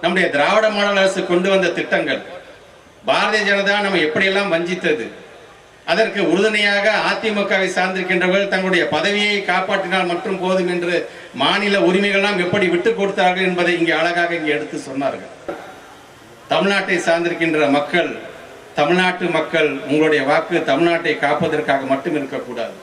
நம்முடைய திராவிட மாடல் அரசு கொண்டு வந்த திட்டங்கள் பாரதிய ஜனதா நம்ம எப்படியெல்லாம் வஞ்சித்தது, அதற்கு உறுதுணையாக அதிமுகவை சார்ந்திருக்கின்றவர்கள் தங்களுடைய பதவியை காப்பாற்றினால் மட்டும் போதும் என்று மாநில உரிமைகள்லாம் எப்படி விட்டுக் கொடுத்தார்கள் என்பதை இங்கே அழகாக இங்கே எடுத்து சொன்னார்கள். தமிழ்நாட்டை சார்ந்திருக்கின்ற மக்கள், தமிழ்நாட்டு மக்கள், உங்களுடைய வாக்கு தமிழ்நாட்டை காப்பதற்காக மட்டும் இருக்கக்கூடாது.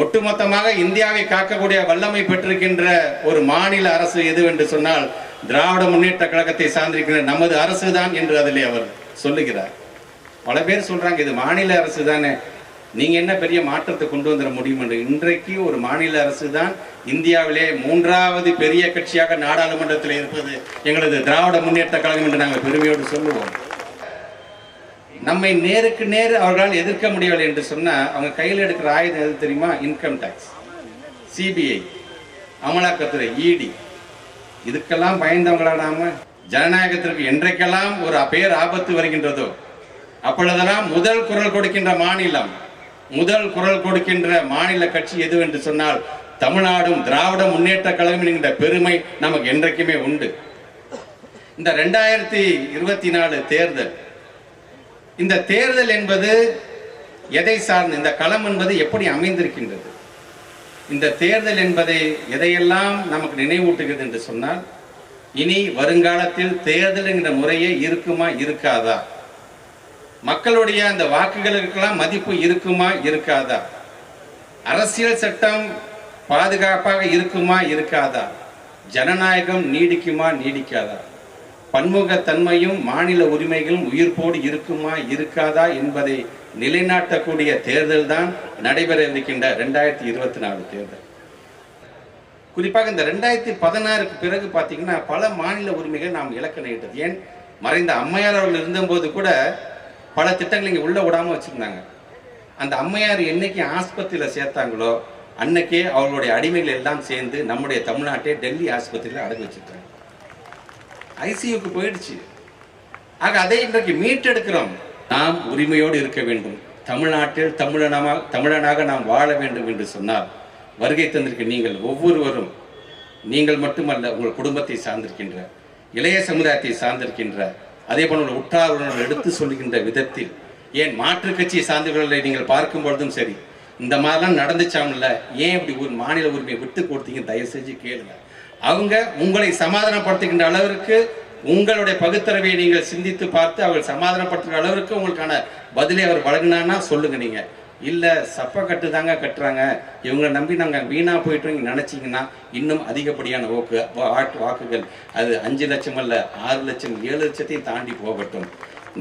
ஒட்டுமொத்தமாக இந்தியாவை காக்கக்கூடிய வல்லமை பெற்றிருக்கின்ற ஒரு மாநில அரசு எது என்று சொன்னால் திராவிட முன்னேற்ற கழகத்தை சார்ந்திருக்கின்ற நமது அரசு தான் என்று அதிலே அவர் சொல்லுகிறார். பல பேர் சொல்றாங்க இது மாநில அரசு தானே, நீங்க என்ன பெரிய மாற்றத்தை கொண்டு வந்துட முடியும் என்று. இன்றைக்கு ஒரு மாநில அரசு தான் இந்தியாவிலே 3வது பெரிய கட்சியாக நாடாளுமன்றத்தில் இருப்பது எங்களது திராவிட முன்னேற்ற கழகம் என்று நாங்கள் பெருமையோடு சொல்லுவோம். நம்மை நேருக்கு நேர் அவர்களால் எதிர்க்க முடியவில்லை என்று சொன்னா அவங்க கையில் எடுக்கிற ஆயுதம் எது தெரியுமா? இன்கம் டாக்ஸ், சிபிஐ, அமலாக்கத்துறை, இடி. இதுக்கெல்லாம் பயந்தவங்களா நாம? ஜனநாயகத்திற்கு என்றைக்கெல்லாம் ஒரு பேர் ஆபத்து வருகின்றதோ அப்பொழுதெல்லாம் முதல் குரல் கொடுக்கின்ற மாநிலம், முதல் குரல் கொடுக்கின்ற மாநில கட்சி எது என்று சொன்னால் தமிழ்நாடும் திராவிட முன்னேற்ற கழகம் என்கின்ற பெருமை நமக்கு என்றைக்குமே உண்டு. இந்த 2024 தேர்தல், இந்த தேர்தல் என்பது எதை சார்ந்து, இந்த களம் என்பது எப்படி அமைந்திருக்கின்றது, இந்த தேர்தல் என்பதை எதையெல்லாம் நமக்கு நினைவூட்டுகிறது என்று சொன்னால் இனி வருங்காலத்தில் தேர்தல் என்கிற முறையே இருக்குமா இருக்காதா, மக்களுடைய அந்த வாக்குகளுக்கெல்லாம் மதிப்பு இருக்குமா இருக்காதா, அரசியல் சட்டம் பாதுகாப்பாக இருக்குமா இருக்காதா, ஜனநாயகம் நீடிக்குமா நீடிக்காதா, பன்முகத்தன்மையும் மாநில உரிமைகளும் உயிர்ப்போடு இருக்குமா இருக்காதா என்பதை நிலைநாட்டக்கூடிய தேர்தல் தான் நடைபெற இருக்கின்ற 2024 தேர்தல். குறிப்பாக இந்த 2016க்கு பிறகு பார்த்தீங்கன்னா பல மாநில உரிமைகள் நாம் இலக்க நேரிட்டது. ஏன், மறைந்த அம்மையார் அவர்கள் இருந்தபோது கூட பல திட்டங்கள் இங்கே உள்ள விடாமல் வச்சுருந்தாங்க. அந்த அம்மையார் என்னைக்கு ஆஸ்பத்திரியில் சேர்த்தாங்களோ அன்னைக்கே அவர்களுடைய அடிமைகள் எல்லாம் சேர்ந்து நம்முடைய தமிழ்நாட்டை டெல்லி ஆஸ்பத்திரியில் அடகு வச்சுட்டாங்க. ஐசியூக்கு போயிடுச்சு. ஆக அதை இன்றைக்கு மீட்டெடுக்கிறோம். நாம் உரிமையோடு இருக்க வேண்டும், தமிழ்நாட்டில் தமிழனாக நாம் வாழ வேண்டும் என்று சொன்னால் வருகை தந்திருக்க நீங்கள் ஒவ்வொருவரும், நீங்கள் மட்டுமல்ல உங்கள் குடும்பத்தை சார்ந்திருக்கின்ற இளைய சமுதாயத்தை சார்ந்திருக்கின்ற அதே போல உற்றார் உறவினர்கள் எடுத்து சொல்லுகின்ற விதத்தில், ஏன் மாற்று கட்சியை சார்ந்தவர்களை நீங்கள் பார்க்கும் பொழுதும் சரி இந்த மாதிரிலாம் நடந்துச்சாங்கல்ல, ஏன் இப்படி ஒரு மாநில உரிமையை விட்டு கொடுத்தீங்க, தயவு செஞ்சு கேளுங்க. அவங்க உங்களை சமாதானப்படுத்துகின்ற அளவிற்கு உங்களுடைய பகுத்தறிவை நீங்கள் சிந்தித்து பார்த்து அவர்கள் சமாதானப்படுத்துகிற அளவிற்கு உங்களுக்கான பதிலை அவர் வழங்கினான்னா சொல்லுங்க. நீங்க இல்ல சப்ப கட்டு தாங்க கட்டுறாங்க, இவங்களை நம்பி நாங்கள் வீணா போயிட்டு நினைச்சீங்கன்னா இன்னும் அதிகப்படியான வாக்குகள் அது 5 லட்சம் அல்ல 6 லட்சம் 7 லட்சத்தையும் தாண்டி போகட்டும்.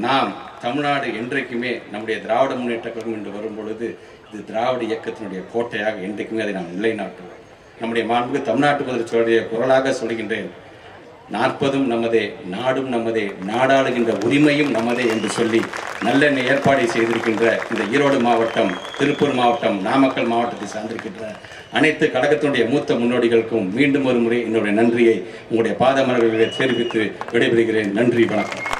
நாம் தமிழ்நாடு என்றைக்குமே நம்முடைய திராவிட முன்னேற்ற கழகம் என்று வரும் பொழுது இது திராவிட இயக்கத்தினுடைய கோட்டையாக என்றைக்குமே அதை நாம் நிலைநாட்டுவோம். நம்முடைய மாண்புக்கு தமிழ்நாட்டு முதலமைச்சருடைய குரலாக சொல்கின்றேன், 40ம் நமதே, நாடும் நமதே, நாடாளுகின்ற உரிமையும் நமதே என்று சொல்லி நல்லெண்ணெய் ஏற்பாடு செய்திருக்கின்ற இந்த ஈரோடு மாவட்டம், திருப்பூர் மாவட்டம், நாமக்கல் மாவட்டத்தை சார்ந்திருக்கின்ற அனைத்து கழகத்தினுடைய மூத்த முன்னோடிகளுக்கும் மீண்டும் ஒரு முறை என்னுடைய நன்றியை உங்களுடைய பாதமலர்களை தெரிவித்து விடைபெறுகிறேன். நன்றி, வணக்கம்.